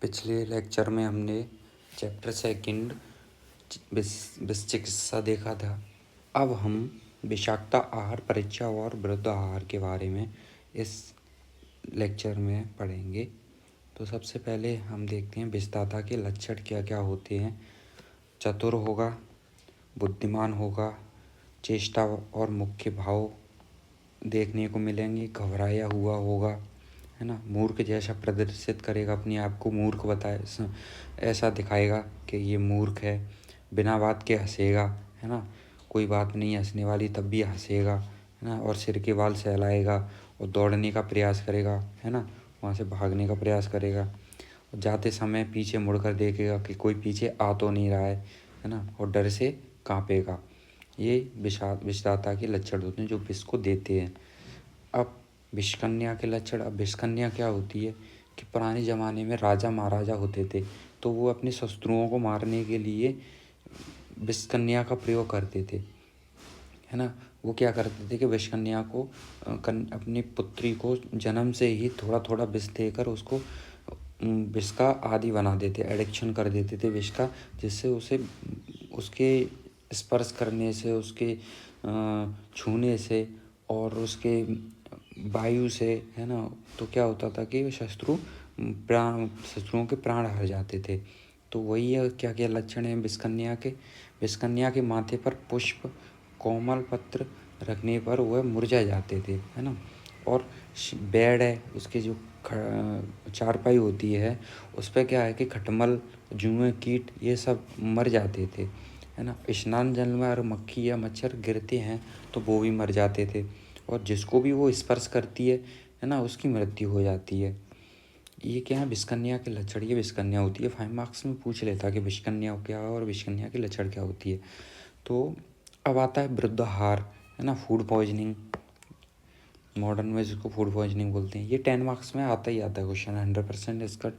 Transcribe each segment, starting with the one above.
पिछले लेक्चर में हमने चैप्टर सेकंड चिकित्सा देखा था। अब हम विषाक्तता आहार परीक्षा और विरुद्ध आहार के बारे में इस लेक्चर में पढ़ेंगे। तो सबसे पहले हम देखते हैं विषदाता के लक्षण क्या क्या होते हैं। चतुर होगा, बुद्धिमान होगा, चेष्टा और मुख्य भाव देखने को मिलेंगे, घबराया हुआ होगा, है ना, मूर्ख जैसा प्रदर्शित करेगा, अपने आप को मूर्ख बताए, ऐसा दिखाएगा कि ये मूर्ख है, बिना बात के हंसेगा, है ना, कोई बात नहीं हंसने वाली तब भी हंसेगा, है ना, और सिर के बाल सहलाएगा और दौड़ने का प्रयास करेगा, है ना, वहाँ से भागने का प्रयास करेगा, और जाते समय पीछे मुड़कर देखेगा कि कोई पीछे आ तो नहीं रहा है ना, और डर से कांपेगा। ये विषदाता के लक्षण होते हैं जो विष को देते हैं। अब विषकन्या के लक्षण। अब विषकन्या क्या होती है कि पुराने ज़माने में राजा महाराजा होते थे तो वो अपने शत्रुओं को मारने के लिए विषकन्या का प्रयोग करते थे, है ना। वो क्या करते थे कि विषकन्या को अपनी पुत्री को जन्म से ही थोड़ा थोड़ा विष देकर उसको विष का आदी बना देते, एडिक्शन कर देते थे विष का, जिससे उसे उसके स्पर्श करने से, उसके छूने से और उसके वायु से, है ना, तो क्या होता था कि शत्रुओं के प्राण हर जाते थे। तो वही है, क्या क्या लक्षण हैं विषकन्या के। विषकन्या के माथे पर पुष्प कोमल पत्र रखने पर वह मुरझा जाते थे, है ना। और बेड है, उसके जो चारपाई होती है उस पर क्या है कि खटमल, जुएं, कीट ये सब मर जाते थे, है ना। स्नान जल में अगर मक्खी या मच्छर गिरते हैं तो वो भी मर जाते थे, और जिसको भी वो स्पर्श करती है ना, उसकी मृत्यु हो जाती है। ये क्या है विषकन्या के लक्षण। ये विषकन्या होती है। 5 मार्क्स में पूछ लेता कि विषकन्या क्या है और विषकन्या के लक्षण क्या होती है। तो अब आता है विरुद्ध आहार, है ना, फूड पॉइजनिंग। मॉडर्न में जिसको फूड पॉइजनिंग बोलते हैं। ये 10 मार्क्स में आता ही आता है क्वेश्चन, 100% इसका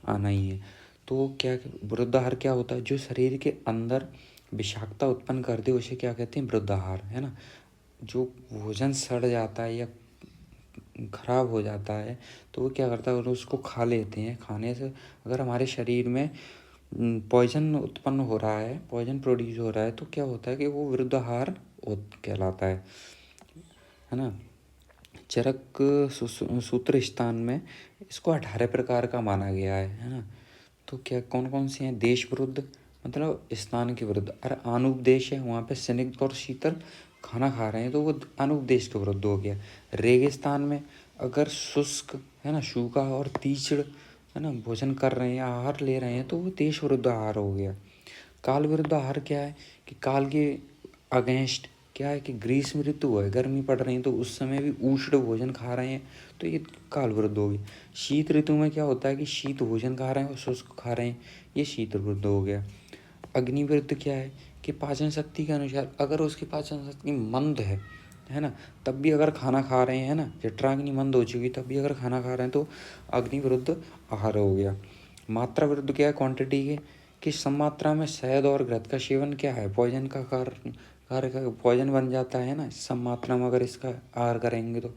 आना ही है। तो क्या विरुद्ध आहार क्या होता है? जो शरीर के अंदर विषाक्तता उत्पन्न कर दे उसे क्या कहते हैं? विरुद्ध आहार, है ना। जो भोजन सड़ जाता है या खराब हो जाता है तो वो क्या करता है, उसको खा लेते हैं। खाने से अगर हमारे शरीर में पॉइजन उत्पन्न हो रहा है, पॉइजन प्रोड्यूस हो रहा है, तो क्या होता है कि वो विरुद्ध आहार कहलाता है ना। चरक सूत्र स्थान में इसको 18 प्रकार का माना गया है ना। तो क्या कौन कौन से हैं? देश विरुद्ध मतलब स्थान के विरुद्ध। अरे अनुपदेश है, वहाँ पे स्निग्ध और शीतल खाना खा रहे हैं तो वो अनुपदेश के विरुद्ध हो गया। रेगिस्तान में अगर शुष्क, है ना, सूखा और तीक्ष्ण, है ना, भोजन कर रहे हैं, आहार ले रहे हैं तो वो देश विरुद्ध आहार हो गया। काल विरुद्ध आहार क्या है कि काल के अगेंस्ट क्या है कि ग्रीष्म ऋतु है, गर्मी पड़ रही है तो उस समय भी उष्ण भोजन खा रहे हैं तो ये काल विरुद्ध हो गया। शीत ऋतु में क्या होता है कि शीत भोजन खा रहे हैं और शुष्क खा रहे हैं, ये शीत विरुद्ध हो गया। अग्नि विरुद्ध क्या है कि पाचन शक्ति के अनुसार अगर उसकी पाचन शक्ति मंद है ना, तब भी अगर खाना खा रहे हैं ना, जठराग्नि मंद हो चुकी तब भी अगर खाना खा रहे हैं तो अग्नि विरुद्ध आहार हो गया। मात्रा विरुद्ध क्या है? क्वांटिटी के कि सम मात्रा में शहद और घृत का सेवन क्या है? पॉइजन का कार्य का पॉइजन बन जाता है ना, सम मात्रा में अगर इसका आहार करेंगे तो।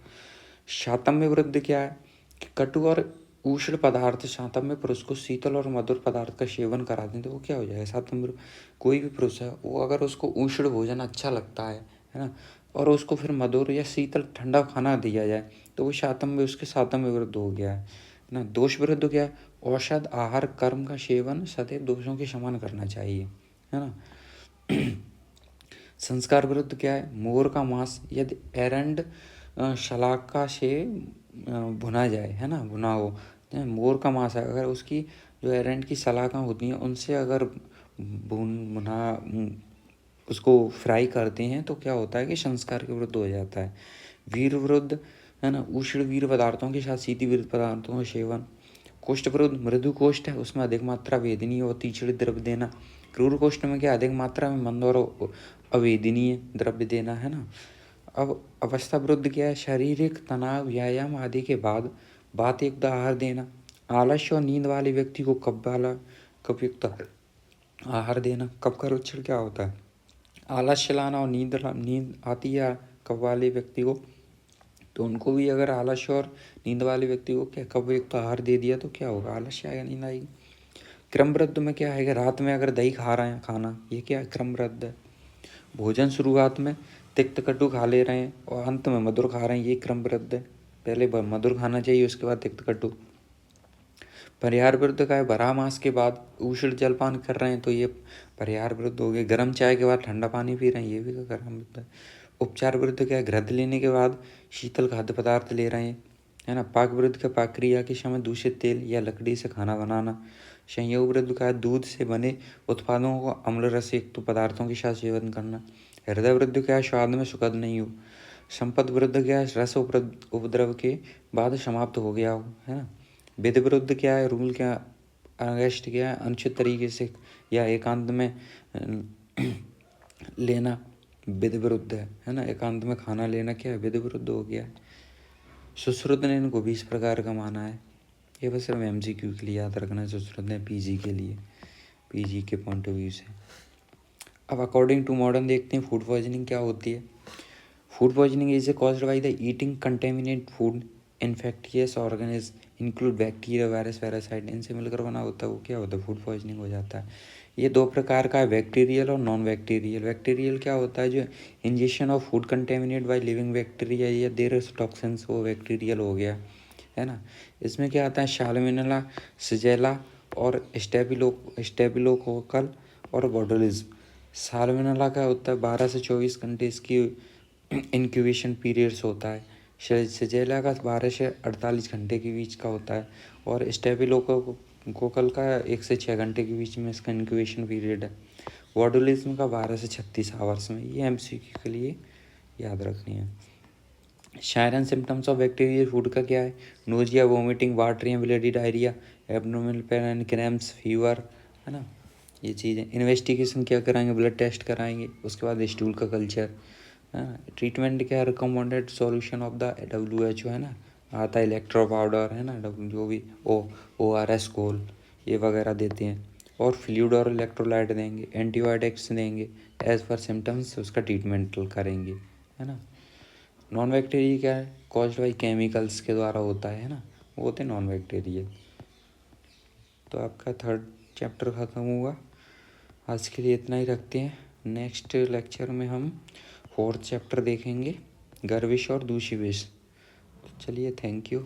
शातम्य विरुद्ध क्या है कि कटु और उष्ण पदार्थ शातम्य पुरुष को शीतल और मधुर पदार्थ का सेवन करा दें तो वो क्या हो जाएगा? शातम्य। कोई भी पुरुष है वो अगर उसको उष्ण भोजन अच्छा लगता है ना, और उसको फिर मधुर या शीतल ठंडा खाना दिया जाए तो वो शातम्य, उसके शातम्य विरुद्ध हो गया है ना। दोष विरुद्ध क्या है? औषध आहार कर्म का सेवन सदैव दोषों के समान करना चाहिए, है ना। संस्कार विरुद्ध क्या है? मोर का मांस यदि एरंड शलाका से भुना जाए, है ना, भुना हो, मोर का मांस है अगर उसकी जो एरंड की शलाका होती हैं उनसे अगर भुना उसको फ्राई करते हैं तो क्या होता है कि संस्कार के विरुद्ध हो जाता है। वीर विरुद्ध, है ना, उष्ण वीर पदार्थों के साथ शीत वीर पदार्थों का सेवन। कोष्ठ विरुद्ध मृदु कोष्ठ है, उसमें अधिक मात्रा वेदनीय और तीक्ष्ण द्रव्य देना। क्रूर कोष्ठ में क्या अधिक मात्रा में मंद और अवेदनीय द्रव्य देना, है ना। अब अवस्था विरुद्ध क्या है? शारीरिक तनाव, व्यायाम आदि के बाद बातयुक्त आहार देना। आलस्य और नींद वाले व्यक्ति को कपयुक्त आहार देना। कफ का लक्षण क्या होता है? आलस्य लाना और नींद आती है कफ वाले व्यक्ति को, तो उनको भी अगर आलस्य और नींद वाले व्यक्ति को क्या कब एक तो आहार दे दिया तो क्या होगा, आलस्य आएगा, नींद आएगी। क्रमबद्ध में क्या है कि रात में अगर दही खा रहे हैं खाना, ये क्या है, क्रमबद्ध है। भोजन शुरुआत में तिक्त कटु खा ले रहे हैं और अंत में मधुर खा रहे हैं, ये क्रमबद्ध है। पहले मधुर खाना चाहिए, उसके बाद तिक्त कटु। परिहार विरुद्ध का है, बराह मास के बाद उष्ण जलपान कर रहे हैं तो ये परिहार विरुद्ध हो गए। गर्म चाय के बाद ठंडा पानी पी रहे हैं, ये भी गर्म विरुद्ध है। उपचार विरुद्ध क्या है, घृत लेने के बाद शीतल खाद्य पदार्थ ले रहे हैं, है ना। पाक विरुद्ध का पाक क्रिया के समय दूषित तेल या लकड़ी से खाना बनाना। संयोग विरुद्ध का है, दूध से बने उत्पादों को अम्ल रस युक्त पदार्थों के साथ सेवन करना। हृदय विरुद्ध क्या है, स्वाद में सुखद नहीं हो। संपद विरुद्ध क्या है, रस उपद्रव के बाद समाप्त हो गया हो, है ना। विधि विरुद्ध क्या है, रूल क्या, अगेंस्ट क्या है, अनुचित तरीके से या एकांत में लेना विधि विरुद्ध है ना। एकांत में खाना लेना क्या है, विधि विरुद्ध हो गया है। सुश्रुत ने इनको 20 प्रकार का माना है। ये बस सिर्फ MCQ के लिए याद रखना है, सुश्रुत ने PG के लिए, PG के पॉइंट ऑफ व्यू से। अब अकॉर्डिंग टू मॉडर्न देखते हैं फूड पॉइजनिंग क्या होती है। Food poisoning is a caused by the eating contaminate food infectious organism include bacteria, virus, parasite, इनसे मिलकर बना होता है, वो क्या होता है, फूड पॉइजनिंग हो जाता है। ये 2 प्रकार का है, बैक्टीरियल और नॉन बैक्टीरियल। बैक्टीरियल क्या होता है, जो injection of food contaminate by living bacteria या देयर टॉक्सिन्स, वो बैक्टीरियल हो गया, है ना। इसमें क्या आता है, साल्मोनेला, शिगेल्ला और स्टेफिलोकोकल और बोटुलिज्म। साल्मोनेला का होता है 12 से 24 घंटे इसकी इंक्यूबेशन पीरियड्स होता है। शिगेल्ला का 12 से 48 घंटे के बीच का होता है और स्टेफिलोकोकल का 1 से 6 घंटे के बीच में इसका इंक्यूबेशन पीरियड है। बोटुलिज्म का 12 से 36 आवर्स में। ये MCQ के लिए याद रखनी है। Sign and symptoms of bacterial food का क्या है, nausea, vomiting, watery, bloody diarrhoea, abdominal pain, cramps, fever, है ना, ये चीज़ें। इन्वेस्टिगेशन क्या कराएंगे, ब्लड टेस्ट कराएंगे, उसके बाद स्टूल का कल्चर, है ना। ट्रीटमेंट क्या है, recommended solution of the WHO, है ना, आता है इलेक्ट्रो पाउडर, है ना, जो भी ORS घोल, ये वगैरह देते हैं। और फ्लूइड और इलेक्ट्रोलाइट देंगे, एंटीबायोटिक्स देंगे, एज पर सिम्टम्स उसका ट्रीटमेंट करेंगे, है ना। नॉन बैक्टीरियल क्या है, कॉज्ड बाई केमिकल्स के द्वारा होता है ना, वो होते हैं नॉन बैक्टीरियल। तो आपका 3rd चैप्टर ख़त्म हुआ। आज के लिए इतना ही रखते हैं। नेक्स्ट लेक्चर में हम 4th चैप्टर देखेंगे, गर्विश और दूषिविश। चलिए, थैंक यू।